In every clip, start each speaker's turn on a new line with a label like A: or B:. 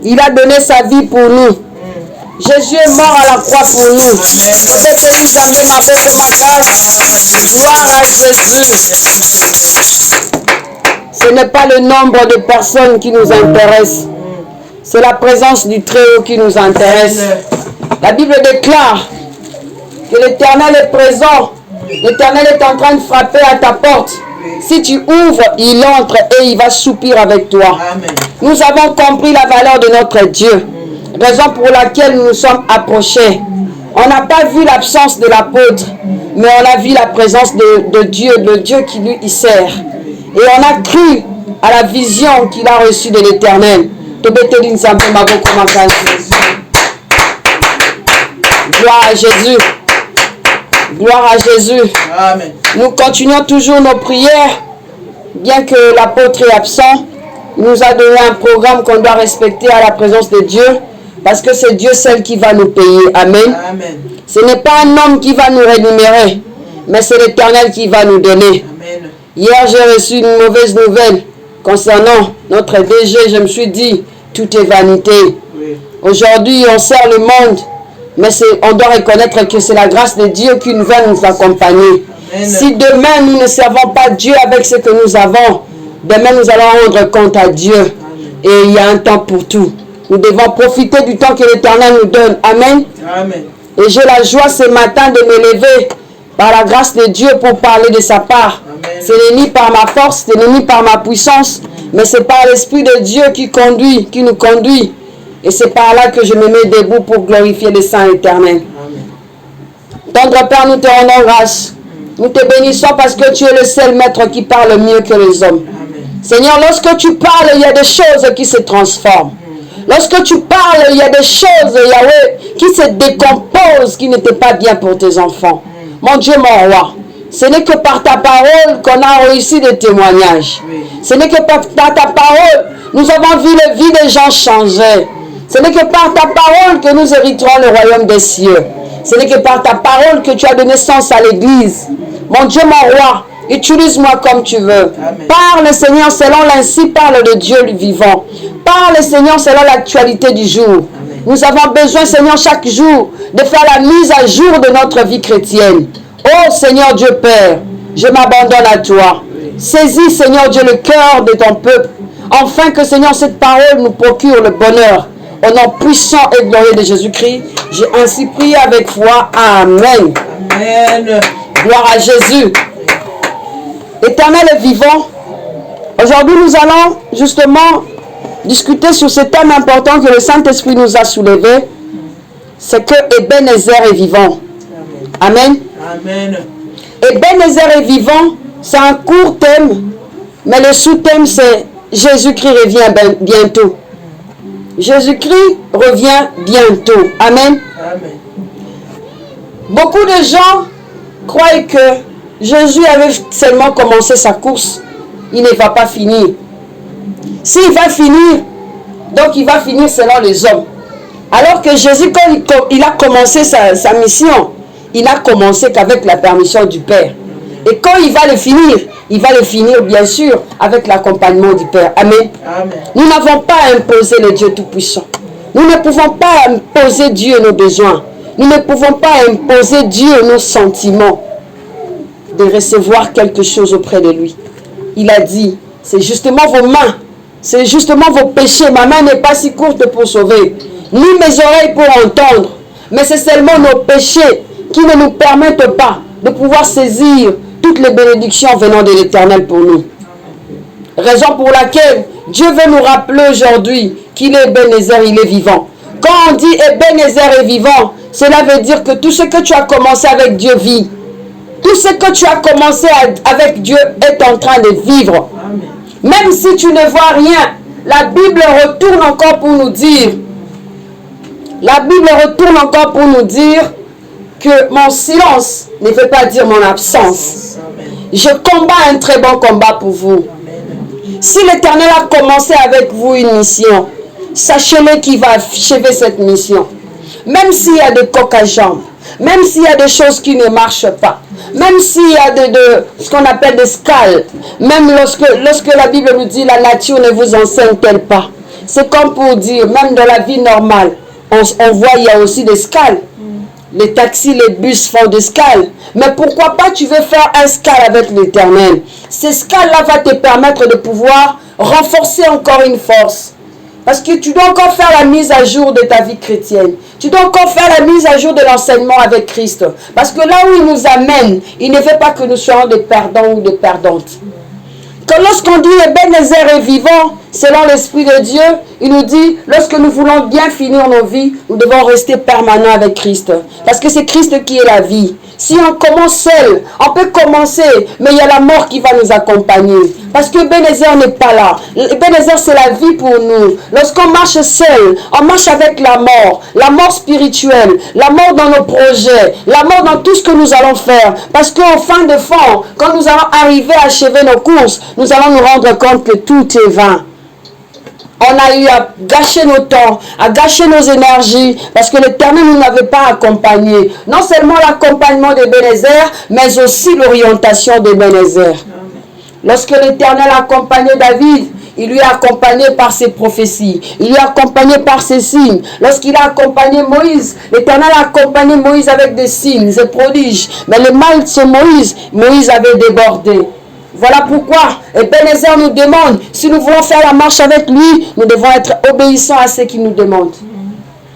A: Il a donné sa vie pour nous. Jésus est mort à la croix pour nous. Gloire à Jésus. Ce n'est pas le nombre de personnes qui nous intéresse. C'est la présence du Très-Haut qui nous intéresse. La Bible déclare que l'Éternel est présent. L'Éternel est en train de frapper à ta porte. Si tu ouvres, il entre et il va soupir avec toi. Amen. Nous avons compris la valeur de notre Dieu. Raison pour laquelle nous nous sommes approchés. On n'a pas vu l'absence de l'apôtre, mais on a vu la présence de Dieu, le Dieu qui lui y sert. Et on a cru à la vision qu'il a reçue de l'Éternel. Gloire à Jésus. Gloire à Jésus. Amen. Nous continuons toujours nos prières, bien que l'apôtre est absent. Il nous a donné un programme qu'on doit respecter à la présence de Dieu, parce que c'est Dieu seul qui va nous payer. Amen. Amen. Ce n'est pas un homme qui va nous rémunérer, mais c'est l'Éternel qui va nous donner. Amen. Hier, j'ai reçu une mauvaise nouvelle concernant notre DG. Je me suis dit, tout est vanité. Oui. Aujourd'hui, on sert le monde. Mais on doit reconnaître que c'est la grâce de Dieu qui va nous accompagner. Amen. Si demain nous ne servons pas Dieu avec ce que nous avons, demain nous allons rendre compte à Dieu. Amen. Et il y a un temps pour tout. Nous devons profiter du temps que l'Éternel nous donne. Amen. Amen. Et j'ai la joie ce matin de me lever par la grâce de Dieu pour parler de sa part. Ce n'est ni par ma force, ce n'est ni par ma puissance, mais c'est par l'Esprit de Dieu qui nous conduit. Et c'est par là que je me mets debout pour glorifier le Saint éternel. Tendre Père, nous te rendons grâce. Nous te bénissons parce que tu es le seul maître qui parle mieux que les hommes. Amen. Seigneur, lorsque tu parles, il y a des choses qui se transforment. Lorsque tu parles, il y a des choses, Yahweh, qui se décomposent, qui n'étaient pas bien pour tes enfants. Mon Dieu, mon roi, ce n'est que par ta parole qu'on a réussi des témoignages. Ce n'est que par ta parole, nous avons vu les vies des gens changer. Ce n'est que par ta parole que nous hériterons le royaume des cieux. Ce n'est que par ta parole que tu as donné sens à l'église. Mon Dieu, mon roi, utilise-moi comme tu veux. Amen. Parle, Seigneur, selon l'ainsi parle de Dieu le vivant. Parle, Seigneur, selon l'actualité du jour. Amen. Nous avons besoin, Seigneur, chaque jour de faire la mise à jour de notre vie chrétienne. Oh, Seigneur Dieu Père, je m'abandonne à toi. Saisis, Seigneur Dieu, le cœur de ton peuple. Afin que, Seigneur, cette parole nous procure le bonheur. Au nom puissant et glorieux de Jésus-Christ, j'ai ainsi prié avec foi. Amen. Amen. Gloire à Jésus. Éternel et vivant, aujourd'hui nous allons justement discuter sur ce thème important que le Saint-Esprit nous a soulevé. C'est que Ebenezer est vivant. Amen. Amen. Ebenezer est vivant, c'est un court thème, mais le sous-thème c'est Jésus-Christ revient bientôt. Jésus-Christ revient bientôt. Amen. Amen. Beaucoup de gens croient que Jésus avait seulement commencé sa course. Il ne va pas finir. S'il va finir, donc il va finir selon les hommes. Alors que Jésus, quand il a commencé sa mission, il a commencé qu'avec la permission du Père. Et quand il va le finir bien sûr avec l'accompagnement du Père. Amen. Amen. Nous n'avons pas imposé le Dieu Tout-Puissant. Nous ne pouvons pas imposer Dieu nos besoins. Nous ne pouvons pas imposer Dieu nos sentiments de recevoir quelque chose auprès de lui. Il a dit, c'est justement vos mains, c'est justement vos péchés. Ma main n'est pas si courte pour sauver, ni mes oreilles pour entendre, mais c'est seulement nos péchés qui ne nous permettent pas de pouvoir saisir toutes les bénédictions venant de l'Éternel pour nous. Raison pour laquelle Dieu veut nous rappeler aujourd'hui qu'il est Ebenezer, il est vivant. Quand on dit Ebenezer est vivant, cela veut dire que tout ce que tu as commencé avec Dieu vit. Tout ce que tu as commencé avec Dieu est en train de vivre. Amen. Même si tu ne vois rien, la Bible retourne encore pour nous dire, que mon silence ne veut pas dire mon absence. Amen. Je combats un très bon combat pour vous. Amen. Si l'Éternel a commencé avec vous une mission, sachez-le qu'il va achever cette mission. Même s'il y a des coques à jambes, même s'il y a des choses qui ne marchent pas, même s'il y a ce qu'on appelle des scales, même lorsque la Bible nous dit la nature ne vous enseigne-t-elle pas. C'est comme pour dire, même dans la vie normale, on voit il y a aussi des scales. Les taxis, les bus font des scales. Mais pourquoi pas tu veux faire un scale avec l'Éternel? Ces scales-là vont te permettre de pouvoir renforcer encore une force. Parce que tu dois encore faire la mise à jour de ta vie chrétienne. Tu dois encore faire la mise à jour de l'enseignement avec Christ. Parce que là où il nous amène, il ne veut pas que nous soyons des perdants ou des perdantes. Que lorsqu'on dit Ebenezer est vivant, selon l'Esprit de Dieu, il nous dit, lorsque nous voulons bien finir nos vies, nous devons rester permanents avec Christ. Parce que c'est Christ qui est la vie. Si on commence seul, on peut commencer, mais il y a la mort qui va nous accompagner. Parce que Ebenezer n'est pas là. Ebenezer, c'est la vie pour nous. Lorsqu'on marche seul, on marche avec la mort spirituelle, la mort dans nos projets, la mort dans tout ce que nous allons faire. Parce qu'au fin de fond, quand nous allons arriver à achever nos courses, nous allons nous rendre compte que tout est vain. On a eu à gâcher nos temps, à gâcher nos énergies, parce que l'Éternel ne nous avait pas accompagnés. Non seulement l'accompagnement d'Ebenezer, mais aussi l'orientation d'Ebenezer. Lorsque l'Éternel a accompagné David, il lui a accompagné par ses prophéties, il lui a accompagné par ses signes. Lorsqu'il a accompagné Moïse, l'Éternel a accompagné Moïse avec des signes, des prodiges. Mais le mal sur Moïse avait débordé. Voilà pourquoi Ebenezer nous demande, si nous voulons faire la marche avec lui, nous devons être obéissants à ce qu'il nous demande.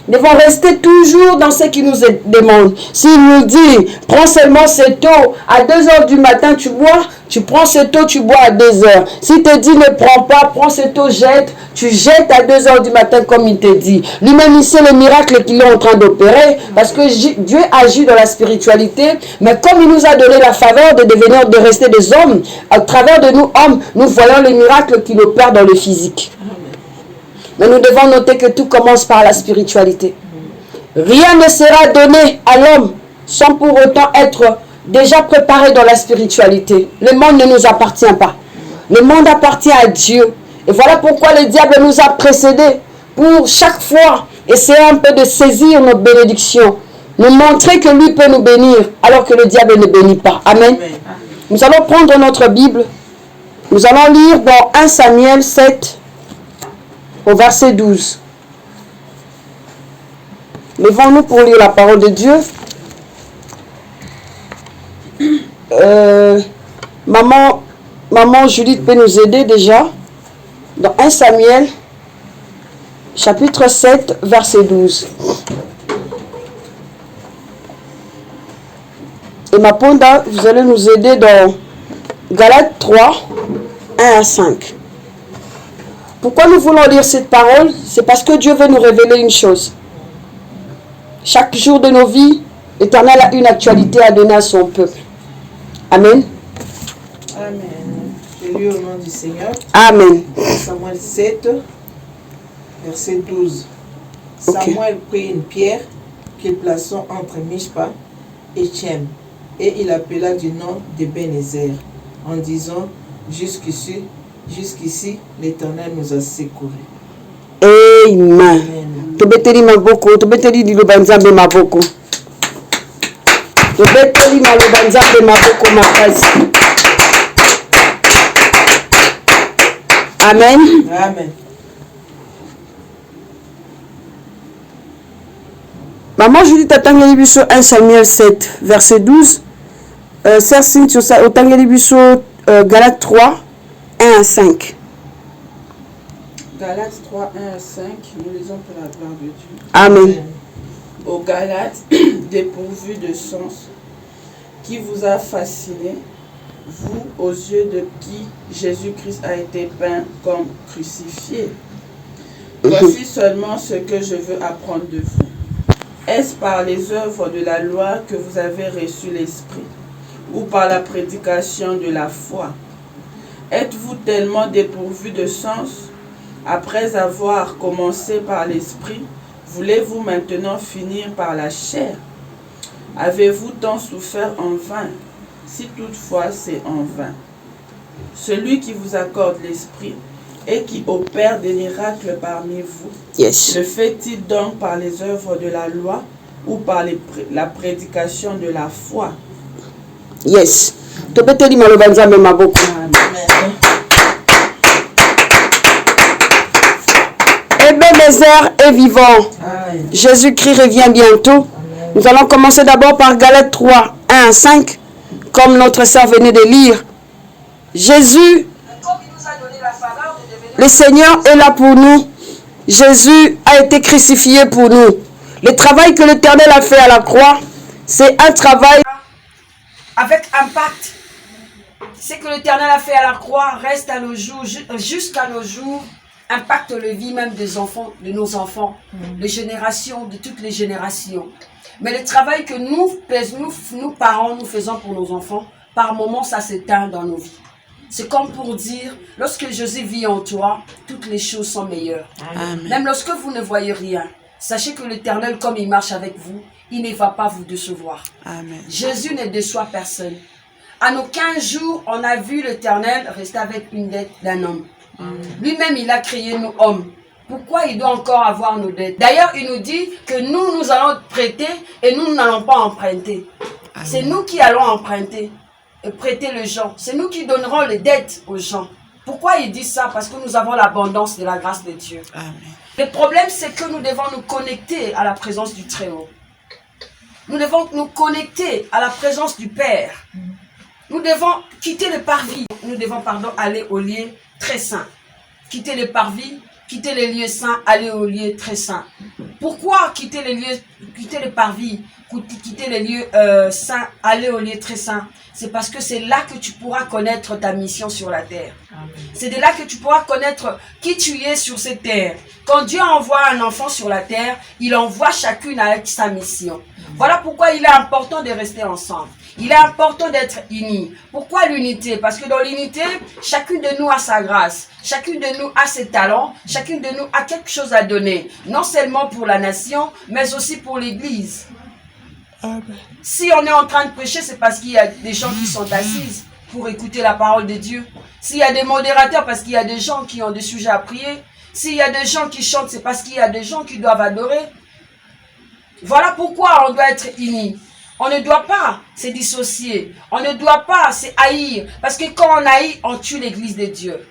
A: Nous devons rester toujours dans ce qu'il nous demande. S'il nous dit, prends seulement cette eau, à 2 heures du matin tu bois, tu prends cette eau, tu bois à 2 heures. S'il te dit, ne prends pas, prends cette eau, jette, tu jettes à 2 heures du matin comme il te dit. Lui-même, il sait le miracle qu'il est en train d'opérer, parce que Dieu agit dans la spiritualité, mais comme il nous a donné la faveur de rester des hommes, à travers de nous hommes, nous voyons le miracle qu'il opère dans le physique. Mais nous devons noter que tout commence par la spiritualité. Rien ne sera donné à l'homme sans pour autant être déjà préparé dans la spiritualité. Le monde ne nous appartient pas. Le monde appartient à Dieu. Et voilà pourquoi le diable nous a précédés pour chaque fois essayer un peu de saisir notre bénédiction. Nous montrer que lui peut nous bénir alors que le diable ne bénit pas. Amen. Nous allons prendre notre Bible. Nous allons lire dans 1 Samuel 7 au verset 12. Levons-nous pour lire la parole de Dieu. Maman Judith peut nous aider déjà. Dans 1 Samuel, chapitre 7, verset 12. Et Maponda, vous allez nous aider dans Galates 3, 1 à 5. Pourquoi nous voulons lire cette parole? C'est parce que Dieu veut nous révéler une chose. Chaque jour de nos vies, l'Éternel a une actualité à donner à son peuple. Amen.
B: Amen. Je lis au nom du Seigneur.
A: Amen.
B: Samuel 7, verset 12. Samuel prit une pierre qu'il plaça entre Mishpa et Tchem, et il appela du nom d'Ebenezer, en disant, jusqu'ici, l'Éternel nous a secourus.
A: Amen. Tobeteli maboko, tobeteli diloba nzambe maboko. Tobeteli maloba nzambe maboko makasi. Amen.
B: Amen.
A: Maman Julie tatangeli biso 1 Samuel 7 verset 12. Sœur Cynthia otangeli biso Galates 3 1 à 5.
B: Galates 3, 1 à 5, nous lisons pour la gloire de Dieu.
A: Amen.
B: aux Galates, dépourvu de sens, qui vous a fasciné, vous, aux yeux de qui Jésus-Christ a été peint comme crucifié. Voici seulement ce que je veux apprendre de vous. Est-ce par les œuvres de la loi que vous avez reçu l'Esprit, ou par la prédication de la foi? Êtes-vous tellement dépourvu de sens? Après avoir commencé par l'Esprit, voulez-vous maintenant finir par la chair? Avez-vous tant souffert en vain? Si toutefois c'est en vain. Celui qui vous accorde l'Esprit et qui opère des miracles parmi vous, le fait-il donc par les œuvres de la loi ou par la prédication de la foi?
A: Yes. Ebenezer est vivant. Jésus-Christ revient bientôt. Nous allons commencer d'abord par Galates 3, 1 à 5, comme notre sœur venait de lire. Jésus, le Seigneur est là pour nous. Jésus a été crucifié pour nous. Le travail que l'Éternel a fait à la croix, c'est un travail avec impact. Ce que l'Éternel a fait à la croix reste à nos jours, jusqu'à nos jours, impacte la vie même des enfants, de nos enfants, les générations, de toutes les générations. Mais le travail que nous parents, nous faisons pour nos enfants, par moments, ça s'éteint dans nos vies. C'est comme pour dire, lorsque Jésus vit en toi, toutes les choses sont meilleures. Amen. Même lorsque vous ne voyez rien, sachez que l'Éternel, comme il marche avec vous, il ne va pas vous décevoir. Amen. Jésus ne déçoit personne. À nos 15 jours, on a vu l'Éternel rester avec une dette d'un homme. Lui-même, il a créé nous hommes. Pourquoi il doit encore avoir nos dettes? D'ailleurs, il nous dit que nous allons prêter et nous n'allons pas emprunter. C'est nous qui allons emprunter et prêter les gens. C'est nous qui donnerons les dettes aux gens. Pourquoi il dit ça? Parce que nous avons l'abondance de la grâce de Dieu. Amen. Le problème, c'est que nous devons nous connecter à la présence du Très-Haut. Nous devons nous connecter à la présence du Père. Nous devons quitter le parvis. Nous devons, aller au lieu très saint. Quitter le parvis, quitter les lieux saints, aller au lieu très saint. Pourquoi quitter le parvis, quitter les lieux saints, aller au lieu très saint? C'est parce que c'est là que tu pourras connaître ta mission sur la terre. C'est de là que tu pourras connaître qui tu es sur cette terre. Quand Dieu envoie un enfant sur la terre, il envoie chacune avec sa mission. Voilà pourquoi il est important de rester ensemble. Il est important d'être unis. Pourquoi l'unité? Parce que dans l'unité, chacune de nous a sa grâce. Chacune de nous a ses talents. Chacune de nous a quelque chose à donner. Non seulement pour la nation, mais aussi pour l'Église. Si on est en train de prêcher, c'est parce qu'il y a des gens qui sont assis pour écouter la parole de Dieu. S'il y a des modérateurs, parce qu'il y a des gens qui ont des sujets à prier. S'il y a des gens qui chantent, c'est parce qu'il y a des gens qui doivent adorer. Voilà pourquoi on doit être unis. On ne doit pas se dissocier. On ne doit pas se haïr. Parce que quand on haït, on tue l'église de Dieu.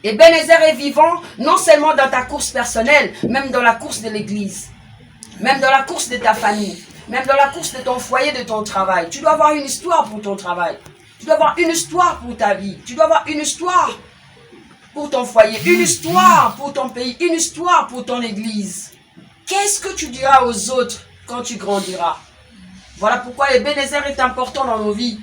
A: Et Ebenezer est vivant, non seulement dans ta course personnelle, même dans la course de l'église. Même dans la course de ta famille. Même dans la course de ton foyer, de ton travail. Tu dois avoir une histoire pour ton travail. Tu dois avoir une histoire pour ta vie. Tu dois avoir une histoire pour ton foyer. Une histoire pour ton pays. Une histoire pour ton église. Qu'est-ce que tu diras aux autres quand tu grandiras? Voilà pourquoi Ebenezer est important dans nos vies.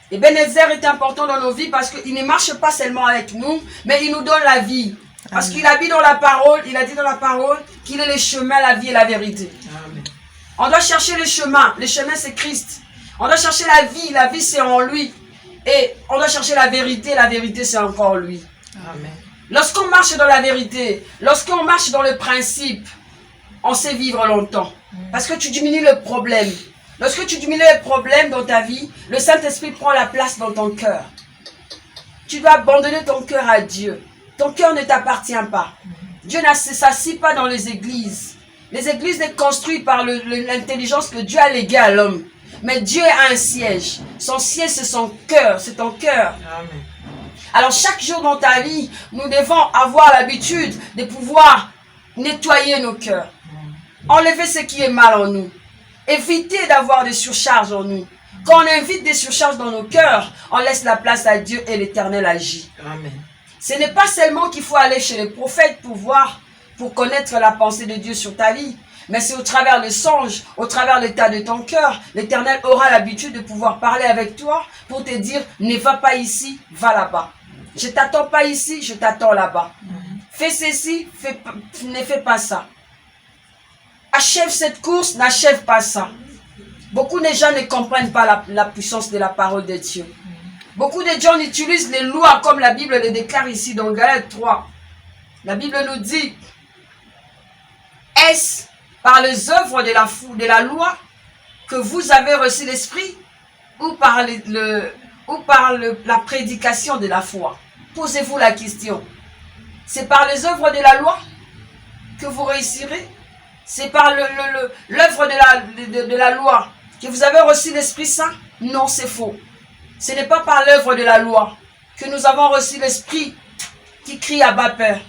A: Ebenezer est important dans nos vies parce qu'il ne marche pas seulement avec nous, mais il nous donne la vie. Parce qu'il a dit dans la parole, qu'il est le chemin, la vie et la vérité. Amen. On doit chercher le chemin c'est Christ. On doit chercher la vie c'est en lui. Et on doit chercher la vérité c'est encore lui. Amen. Lorsqu'on marche dans la vérité, lorsqu'on marche dans le principe, on sait vivre longtemps. Parce que tu diminues le problème. Lorsque tu diminues les problèmes dans ta vie, le Saint-Esprit prend la place dans ton cœur. Tu dois abandonner ton cœur à Dieu. Ton cœur ne t'appartient pas. Dieu ne s'assit pas dans les églises. Les églises sont construites par l'intelligence que Dieu a léguée à l'homme. Mais Dieu a un siège. Son siège, c'est son cœur, c'est ton cœur. Amen. Alors chaque jour dans ta vie, nous devons avoir l'habitude de pouvoir nettoyer nos cœurs. Enlever ce qui est mal en nous. Éviter d'avoir des surcharges en nous. Quand on invite des surcharges dans nos cœurs, on laisse la place à Dieu et l'Éternel agit. Amen. Ce n'est pas seulement qu'il faut aller chez les prophètes pour connaître la pensée de Dieu sur ta vie, mais c'est au travers le songe, au travers l'état de ton cœur. L'Éternel aura l'habitude de pouvoir parler avec toi pour te dire, ne va pas ici, va là-bas. Je t'attends pas ici, je t'attends là-bas. Fais ceci, ne fais pas ça. Achève cette course, n'achève pas ça. Beaucoup de gens ne comprennent pas la puissance de la parole de Dieu. Beaucoup de gens utilisent les lois comme la Bible le déclare ici dans Galates 3. La Bible nous dit, est-ce par les œuvres de la loi que vous avez reçu l'esprit ou par la prédication de la foi? Posez-vous la question. C'est par les œuvres de la loi que vous réussirez? C'est par l'œuvre de la loi que vous avez reçu l'Esprit Saint? Non, c'est faux. Ce n'est pas par l'œuvre de la loi que nous avons reçu l'Esprit qui crie à bas Père.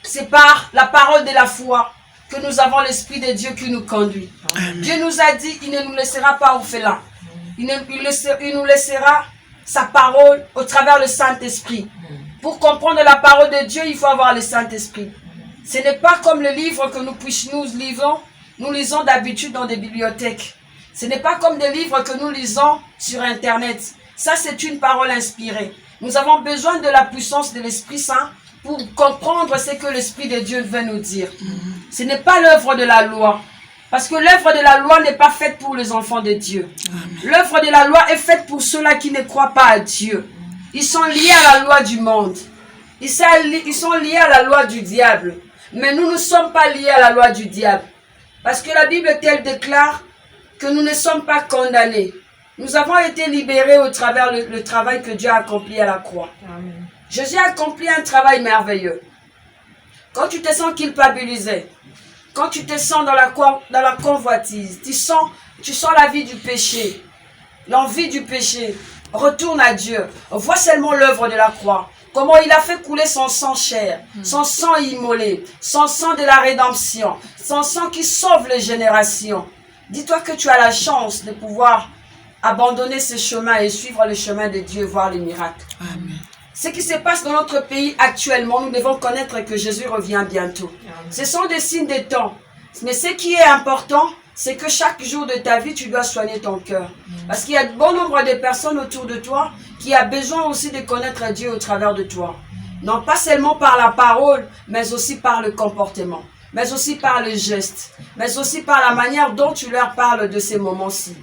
A: C'est par la parole de la foi que nous avons l'Esprit de Dieu qui nous conduit. Amen. Dieu nous a dit, il ne nous laissera pas orphelins. Il nous laissera sa parole au travers du Saint-Esprit. Pour comprendre la parole de Dieu, il faut avoir le Saint-Esprit. Ce n'est pas comme le livre que nous lisons d'habitude dans des bibliothèques. Ce n'est pas comme des livres que nous lisons sur Internet. Ça, c'est une parole inspirée. Nous avons besoin de la puissance de l'Esprit Saint pour comprendre ce que l'Esprit de Dieu veut nous dire. Ce n'est pas l'œuvre de la loi. Parce que l'œuvre de la loi n'est pas faite pour les enfants de Dieu. L'œuvre de la loi est faite pour ceux-là qui ne croient pas à Dieu. Ils sont liés à la loi du monde. Ils sont liés à la loi du diable. Mais nous ne sommes pas liés à la loi du diable. Parce que la Bible telle déclare que nous ne sommes pas condamnés. Nous avons été libérés au travers le travail que Dieu a accompli à la croix. Amen. Jésus a accompli un travail merveilleux. Quand tu te sens culpabilisé, quand tu te sens dans la convoitise, tu sens la vie du péché, l'envie du péché, retourne à Dieu. Vois seulement l'œuvre de la croix. Comment il a fait couler son sang cher, son sang immolé, son sang de la rédemption, son sang qui sauve les générations. Dis-toi que tu as la chance de pouvoir abandonner ce chemin et suivre le chemin de Dieu et voir les miracles. Amen. Ce qui se passe dans notre pays actuellement, nous devons connaître que Jésus revient bientôt. Amen. Ce sont des signes des temps. Mais ce qui est important, c'est que chaque jour de ta vie, tu dois soigner ton cœur. Parce qu'il y a de bon nombre de personnes autour de toi qui ont besoin aussi de connaître Dieu au travers de toi. Non pas seulement par la parole, mais aussi par le comportement, mais aussi par le geste, mais aussi par la manière dont tu leur parles de ces moments-ci.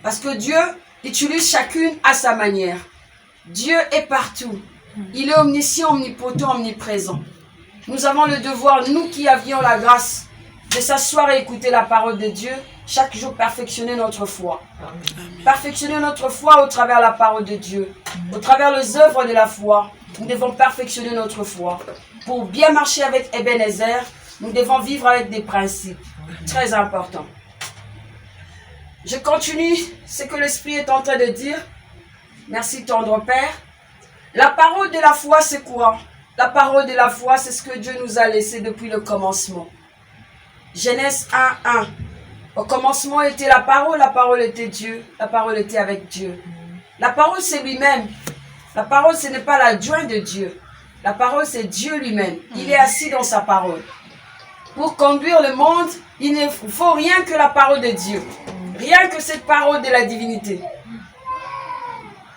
A: Parce que Dieu utilise chacune à sa manière. Dieu est partout. Il est omniscient, omnipotent, omniprésent. Nous avons le devoir, nous qui avions la grâce de s'asseoir et écouter la parole de Dieu, chaque jour perfectionner notre foi. Amen. Perfectionner notre foi au travers de la parole de Dieu, au travers les œuvres de la foi. Nous devons perfectionner notre foi. Pour bien marcher avec Ebenezer, nous devons vivre avec des principes très importants. Je continue ce que l'Esprit est en train de dire. Merci tendre Père. La parole de la foi, c'est quoi? La parole de la foi, c'est ce que Dieu nous a laissé depuis le commencement. Genèse 1:1. Au commencement était la parole était Dieu, la parole était avec Dieu. La parole, c'est lui-même. La parole, ce n'est pas l'adjoint de Dieu. La parole, c'est Dieu lui-même. Il est assis dans sa parole. Pour conduire le monde, il ne faut rien que la parole de Dieu. Rien que cette parole de la divinité.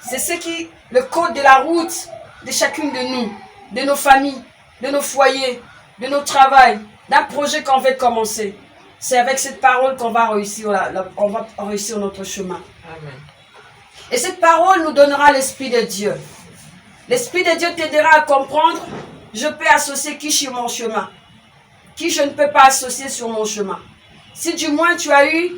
A: C'est ce qui, le code de la route de chacune de nous, de nos familles, de nos foyers, de nos travails, d'un projet qu'on veut commencer. C'est avec cette parole qu'on va réussir, notre chemin. Amen. Et cette parole nous donnera l'Esprit de Dieu. L'Esprit de Dieu t'aidera à comprendre, je peux associer qui sur mon chemin, qui je ne peux pas associer sur mon chemin. Si du moins tu as eu,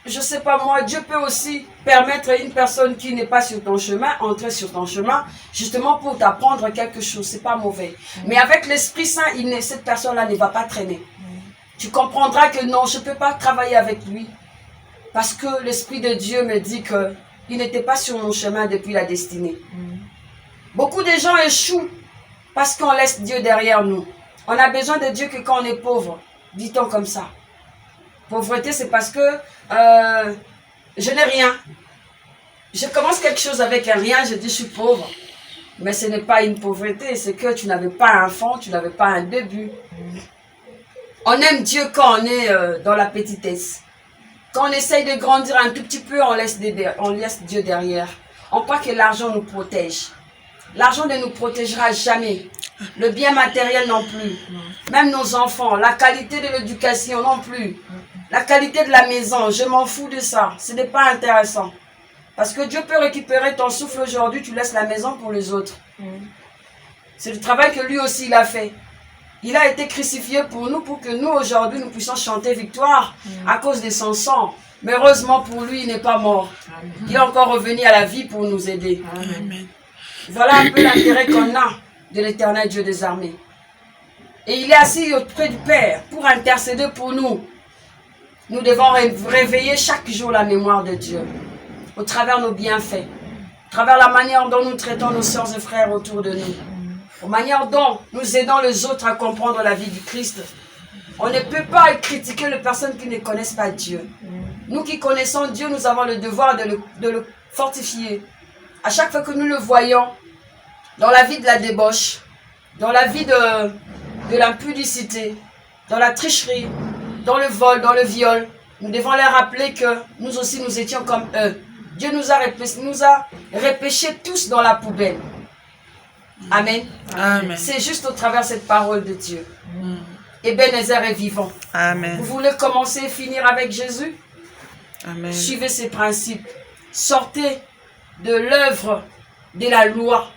A: je ne sais pas moi, Dieu peut aussi permettre à une personne qui n'est pas sur ton chemin, entrer sur ton chemin, justement pour t'apprendre quelque chose, c'est pas mauvais. Mais avec l'Esprit Saint, cette personne-là ne va pas traîner. Tu comprendras que non, je ne peux pas travailler avec lui. Parce que l'Esprit de Dieu me dit qu'il n'était pas sur mon chemin depuis la destinée. Beaucoup de gens échouent parce qu'on laisse Dieu derrière nous. On a besoin de Dieu que quand on est pauvre, dit-on comme ça. Pauvreté, c'est parce que je n'ai rien. Je commence quelque chose avec un rien, je dis je suis pauvre. Mais ce n'est pas une pauvreté, c'est que tu n'avais pas un fond, tu n'avais pas un début. On aime Dieu quand on est dans la petitesse. Quand on essaye de grandir un tout petit peu, on laisse Dieu derrière. On croit que l'argent nous protège. L'argent ne nous protégera jamais. Le bien matériel non plus. Même nos enfants, la qualité de l'éducation non plus. La qualité de la maison, je m'en fous de ça. Ce n'est pas intéressant. Parce que Dieu peut récupérer ton souffle aujourd'hui, tu laisses la maison pour les autres. C'est le travail que lui aussi il a fait. Il a été crucifié pour nous, pour que nous aujourd'hui nous puissions chanter victoire à cause de son sang. Mais heureusement pour lui, il n'est pas mort. Il est encore revenu à la vie pour nous aider.
B: Amen.
A: Voilà un peu l'intérêt qu'on a de l'Éternel Dieu des armées. Et il est assis auprès du Père pour intercéder pour nous. Nous devons réveiller chaque jour la mémoire de Dieu, au travers nos bienfaits, au travers la manière dont nous traitons nos sœurs et frères autour de nous, la manière dont nous aidons les autres à comprendre la vie du Christ. On ne peut pas critiquer les personnes qui ne connaissent pas Dieu. Nous qui connaissons Dieu, nous avons le devoir de le fortifier. À chaque fois que nous le voyons, dans la vie de la débauche, dans la vie de l'impudicité, dans la tricherie, dans le vol, dans le viol, nous devons leur rappeler que nous aussi nous étions comme eux. Dieu nous a repêchés tous dans la poubelle. Amen.
B: Amen.
A: C'est juste au travers de cette parole de Dieu. Ebenezer est vivant.
B: Amen.
A: Vous voulez commencer et finir avec Jésus?
B: Amen.
A: Suivez ses principes. Sortez de l'œuvre de la loi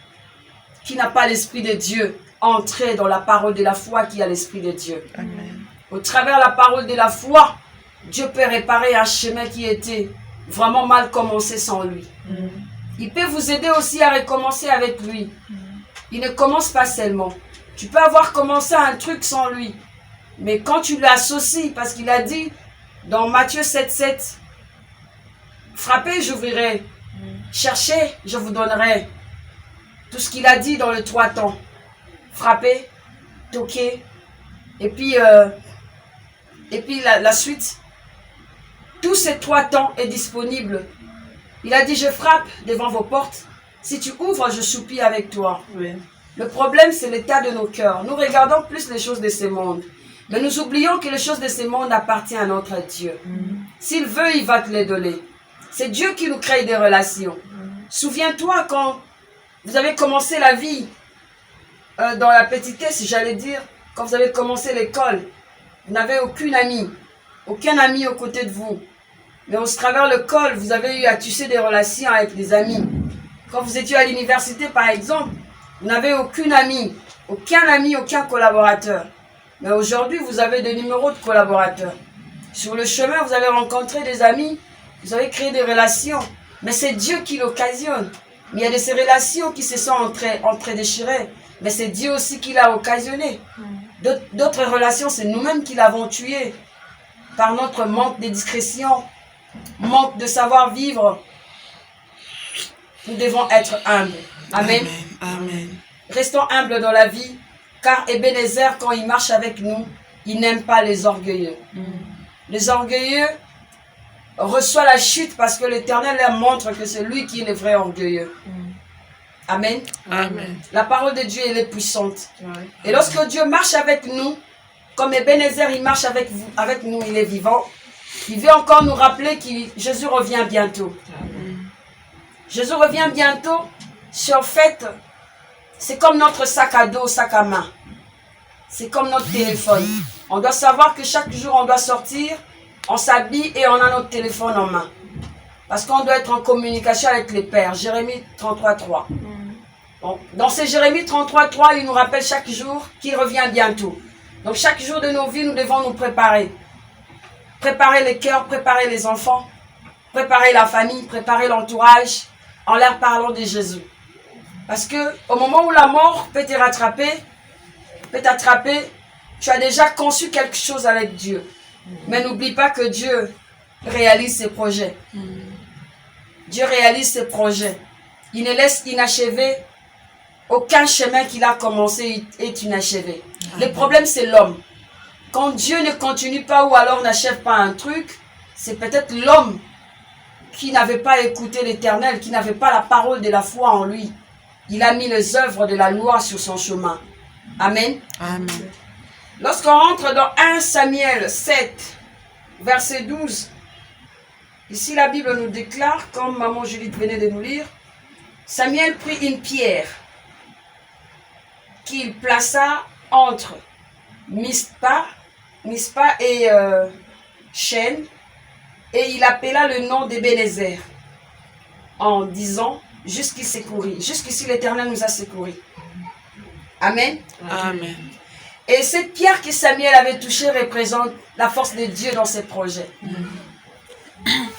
A: qui n'a pas l'Esprit de Dieu. Entrez dans la parole de la foi qui a l'Esprit de Dieu.
B: Amen.
A: Au travers de la parole de la foi, Dieu peut réparer un chemin qui était vraiment mal commencé sans lui. Il peut vous aider aussi à recommencer avec lui. Il ne commence pas seulement. Tu peux avoir commencé un truc sans lui. Mais quand tu l'associes, parce qu'il a dit dans Matthieu 7,7, frappez, j'ouvrirai. Cherchez, je vous donnerai. Tout ce qu'il a dit dans le 3 temps. Frappez, toquez. Et puis la suite. Tous ces 3 temps est disponible. Il a dit, je frappe devant vos portes. Si tu ouvres, je soupire avec toi.
B: Oui.
A: Le problème, c'est l'état de nos cœurs. Nous regardons plus les choses de ce monde. Mais nous oublions que les choses de ce monde appartiennent à notre Dieu. S'il veut, il va te les donner. C'est Dieu qui nous crée des relations. Souviens-toi quand vous avez commencé la vie dans la petitesse, j'allais dire, quand vous avez commencé l'école, vous n'avez aucun ami aux côtés de vous. Mais au travers de l'école, vous avez eu à tisser des relations avec des amis. Quand vous étiez à l'université, par exemple, vous n'avez aucun ami, aucun collaborateur. Mais aujourd'hui, vous avez des numéros de collaborateurs. Sur le chemin, vous avez rencontré des amis, vous avez créé des relations. Mais c'est Dieu qui l'occasionne. Mais il y a de ces relations qui se sont entre-déchirées. Mais c'est Dieu aussi qui l'a occasionné. D'autres relations, c'est nous-mêmes qui l'avons tuées. Par notre manque de discrétion, manque de savoir-vivre. Nous devons être humbles. Amen.
B: Amen.
A: Restons humbles dans la vie, car Ebenezer, quand il marche avec nous, il n'aime pas les orgueilleux. Les orgueilleux reçoivent la chute parce que l'Éternel leur montre que c'est lui qui est le vrai orgueilleux. Amen.
B: Amen.
A: La parole de Dieu, elle est puissante. Et lorsque Dieu marche avec nous, comme Ebenezer, il marche avec nous, il est vivant, il veut encore nous rappeler que Jésus revient bientôt. Jésus revient bientôt. En fait, c'est comme notre sac à dos, sac à main. C'est comme notre téléphone. On doit savoir que chaque jour, on doit sortir, on s'habille et on a notre téléphone en main. Parce qu'on doit être en communication avec les pères. Jérémie 33,3. Bon, dans ce Jérémie 33,3, il nous rappelle chaque jour qu'il revient bientôt. Donc chaque jour de nos vies, nous devons nous préparer. Préparer les cœurs, préparer les enfants, préparer la famille, préparer l'entourage, en leur parlant de Jésus. Parce que au moment où la mort peut t'attraper, tu as déjà conçu quelque chose avec Dieu. Mais n'oublie pas que Dieu réalise ses projets. Dieu réalise ses projets. Il ne laisse inachevé aucun chemin qu'il a commencé est inachevé. Le problème, c'est l'homme. Quand Dieu ne continue pas ou alors n'achève pas un truc, c'est peut-être l'homme qui n'avait pas écouté l'Éternel, qui n'avait pas la parole de la foi en lui. Il a mis les œuvres de la loi sur son chemin. Amen.
B: Amen.
A: Lorsqu'on rentre dans 1 Samuel 7, verset 12, ici la Bible nous déclare, comme maman Judith venait de nous lire, Samuel prit une pierre qu'il plaça entre Mispa et Chêne, et il appela le nom d'Ebenezer en disant, jusqu'ici l'Éternel nous a secourus. Amen.
C: Amen.
A: Et cette pierre que Samuel avait touchée représente la force de Dieu dans ses projets.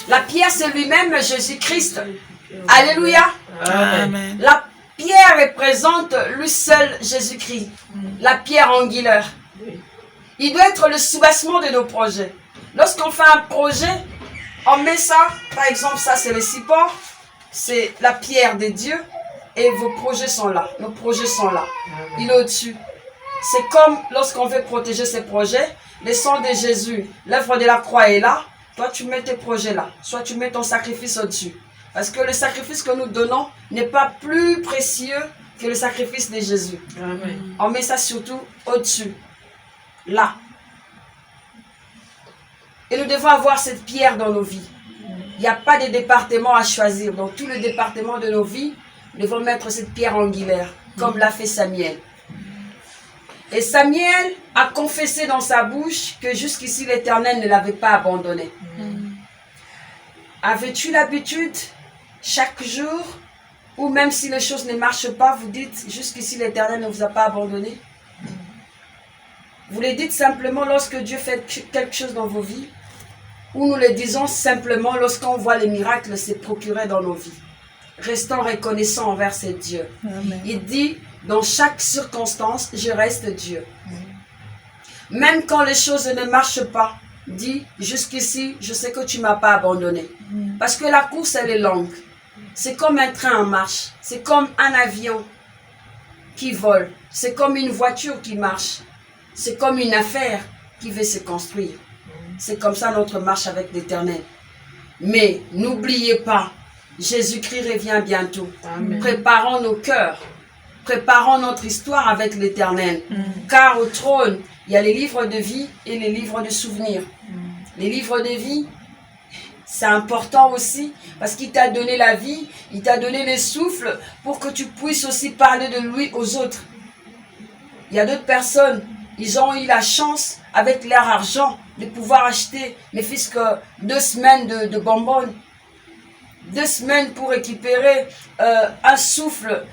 A: La pierre, c'est lui-même Jésus-Christ. Alléluia.
C: Amen.
A: La pierre représente lui seul Jésus-Christ. La pierre angulaire. Il doit être le soubassement de nos projets. Lorsqu'on fait un projet, on met ça, par exemple, ça c'est le support, c'est la pierre de Dieu, et vos projets sont là. Nos projets sont là. Il est au-dessus. C'est comme lorsqu'on veut protéger ses projets, le sang de Jésus, l'œuvre de la croix est là, toi tu mets tes projets là, soit tu mets ton sacrifice au-dessus. Parce que le sacrifice que nous donnons n'est pas plus précieux que le sacrifice de Jésus.
B: Amen.
A: On met ça surtout au-dessus, là. Et nous devons avoir cette pierre dans nos vies. Il n'y a pas de département à choisir. Dans tout le département de nos vies, nous devons mettre cette pierre angulaire, comme l'a fait Samuel. Et Samuel a confessé dans sa bouche que jusqu'ici l'Éternel ne l'avait pas abandonné. Avais-tu l'habitude, chaque jour, ou même si les choses ne marchent pas, vous dites jusqu'ici l'Éternel ne vous a pas abandonné? Vous le dites simplement lorsque Dieu fait quelque chose dans vos vies, ou nous le disons simplement lorsqu'on voit les miracles se procurer dans nos vies. Restons reconnaissants envers ce Dieu.
C: Amen.
A: Il dit, dans chaque circonstance, je reste Dieu. Même quand les choses ne marchent pas, dis, jusqu'ici, je sais que tu ne m'as pas abandonné. Parce que la course, elle est longue. C'est comme un train en marche. C'est comme un avion qui vole. C'est comme une voiture qui marche. C'est comme une affaire qui veut se construire. C'est comme ça notre marche avec l'Éternel. Mais n'oubliez pas, Jésus-Christ revient bientôt.
B: Amen.
A: Préparons nos cœurs. Préparons notre histoire avec l'Éternel. Car au trône, il y a les livres de vie et les livres de souvenirs. Les livres de vie, c'est important aussi parce qu'il t'a donné la vie, il t'a donné le souffle pour que tu puisses aussi parler de lui aux autres. Il y a d'autres personnes, ils ont eu la chance avec leur argent de pouvoir acheter ne fût-ce que 2 semaines de bonbonnes, 2 semaines pour récupérer un souffle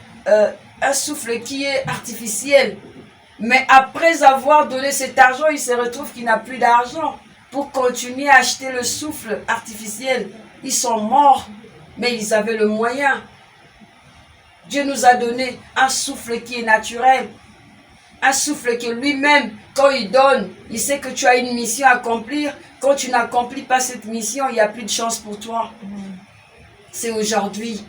A: qui est artificiel. Mais après avoir donné cet argent, il se retrouve qu'il n'a plus d'argent pour continuer à acheter le souffle artificiel. Ils sont morts, mais ils avaient le moyen. Dieu nous a donné un souffle qui est naturel. Un souffle que lui-même, quand il donne, il sait que tu as une mission à accomplir. Quand tu n'accomplis pas cette mission, il n'y a plus de chance pour toi. C'est aujourd'hui,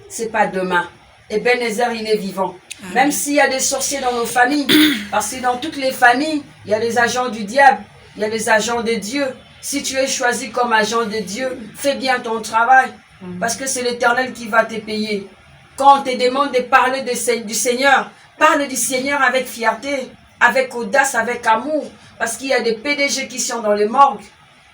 A: c'est pas demain. Ebenezer, il est vivant. Amen. Même s'il y a des sorciers dans nos familles, parce que dans toutes les familles, il y a des agents du diable, il y a des agents de Dieu. Si tu es choisi comme agent de Dieu, fais bien ton travail, parce que c'est l'Éternel qui va te payer. Quand on te demande de parler du Seigneur, parle du Seigneur avec fierté, avec audace, avec amour, parce qu'il y a des PDG qui sont dans les morgues,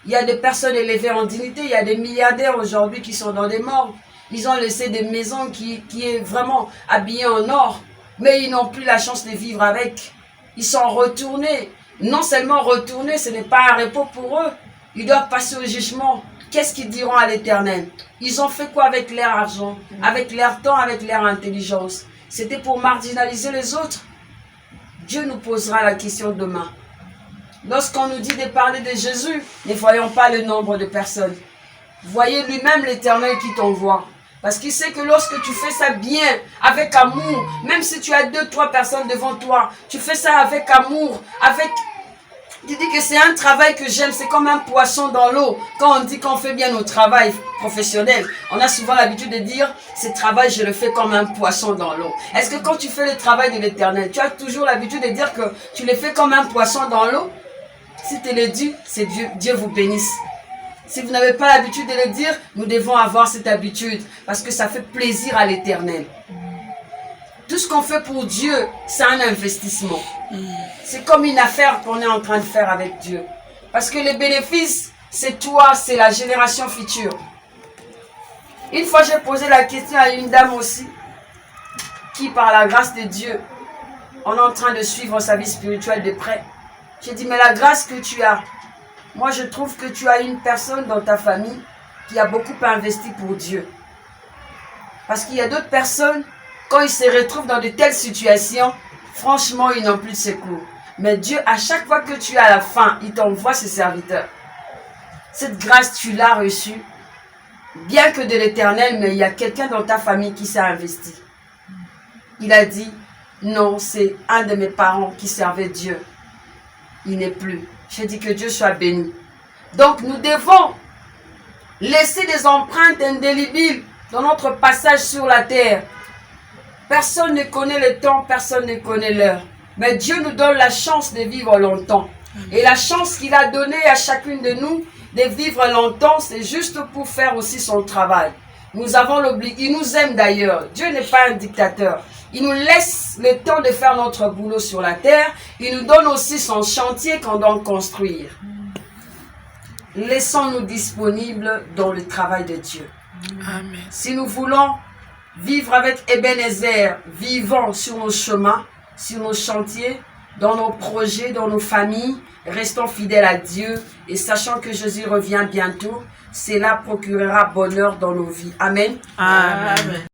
A: il y a des personnes élevées en dignité, il y a des milliardaires aujourd'hui qui sont dans des morgues. Ils ont laissé des maisons qui est vraiment habillées en or, mais ils n'ont plus la chance de vivre avec. Ils sont retournés. Non seulement retournés, ce n'est pas un repos pour eux. Ils doivent passer au jugement. Qu'est-ce qu'ils diront à l'Éternel? Ils ont fait quoi avec leur argent, avec leur temps, avec leur intelligence? C'était pour marginaliser les autres. Dieu nous posera la question demain. Lorsqu'on nous dit de parler de Jésus, ne voyons pas le nombre de personnes. Voyez lui-même l'Éternel qui t'envoie. Parce qu'il sait que lorsque tu fais ça bien, avec amour, même si tu as 2-3 personnes devant toi, tu fais ça avec amour, avec... Tu dis que c'est un travail que j'aime, c'est comme un poisson dans l'eau. Quand on dit qu'on fait bien notre travail professionnel, on a souvent l'habitude de dire, ce travail, je le fais comme un poisson dans l'eau. Est-ce que quand tu fais le travail de l'Éternel, tu as toujours l'habitude de dire que tu le fais comme un poisson dans l'eau? Si tu le dis, c'est Dieu vous bénisse. Si vous n'avez pas l'habitude de le dire, nous devons avoir cette habitude parce que ça fait plaisir à l'Éternel. Tout ce qu'on fait pour Dieu, c'est un investissement. C'est comme une affaire qu'on est en train de faire avec Dieu. Parce que les bénéfices, c'est toi, c'est la génération future. Une fois, j'ai posé la question à une dame aussi, qui par la grâce de Dieu, on est en train de suivre sa vie spirituelle de près. J'ai dit, mais la grâce que tu as, moi je trouve que tu as une personne dans ta famille qui a beaucoup investi pour Dieu. Parce qu'il y a d'autres personnes, quand ils se retrouvent dans de telles situations, franchement, ils n'ont plus de secours. Mais Dieu, à chaque fois que tu es à la fin, il t'envoie ses serviteurs. Cette grâce, tu l'as reçue, bien que de l'Éternel, mais il y a quelqu'un dans ta famille qui s'est investi. Il a dit, non, c'est un de mes parents qui servait Dieu. Il n'est plus. J'ai dit que Dieu soit béni. Donc, nous devons laisser des empreintes indélébiles dans notre passage sur la terre. Personne ne connaît le temps, personne ne connaît l'heure. Mais Dieu nous donne la chance de vivre longtemps. Et la chance qu'il a donnée à chacune de nous de vivre longtemps, c'est juste pour faire aussi son travail. Nous avons l'obligation. Il nous aime d'ailleurs. Dieu n'est pas un dictateur. Il nous laisse le temps de faire notre boulot sur la terre. Il nous donne aussi son chantier qu'on doit construire. Laissons-nous disponibles dans le travail de Dieu.
C: Amen.
A: Si nous voulons vivre avec Ebenezer, vivons sur nos chemins, sur nos chantiers, dans nos projets, dans nos familles, restons fidèles à Dieu et sachant que Jésus revient bientôt, cela procurera bonheur dans nos vies. Amen.
C: Amen.
D: Amen.